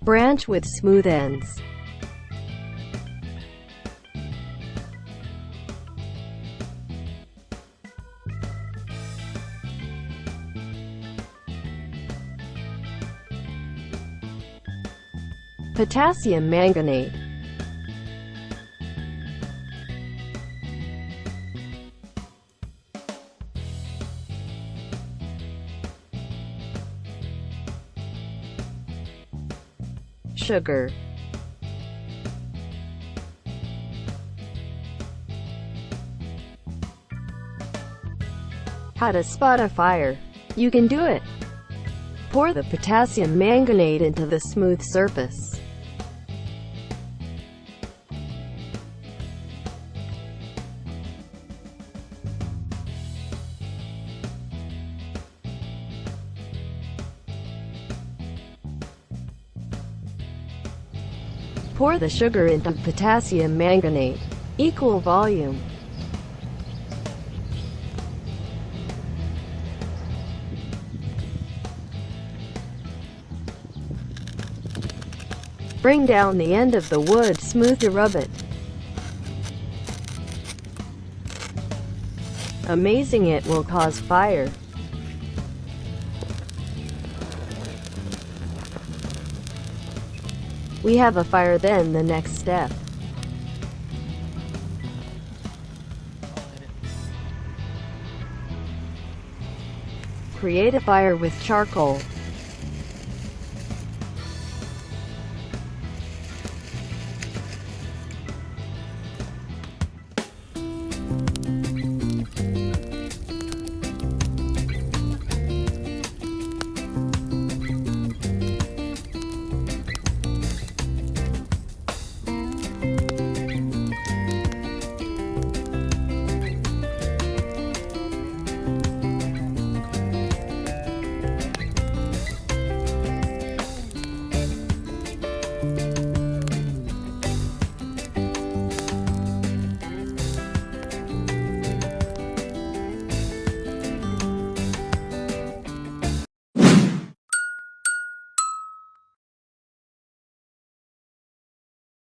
Branch with smooth ends. Potassium manganate. Sugar. How to spot a fire. You can do it. Pour the potassium manganate into the smooth surface. Pour the sugar into potassium manganate. Equal volume. Bring down the end of the wood smooth to rub it. Amazing, it will cause fire. We have a fire. Then the next step. Create a fire with charcoal.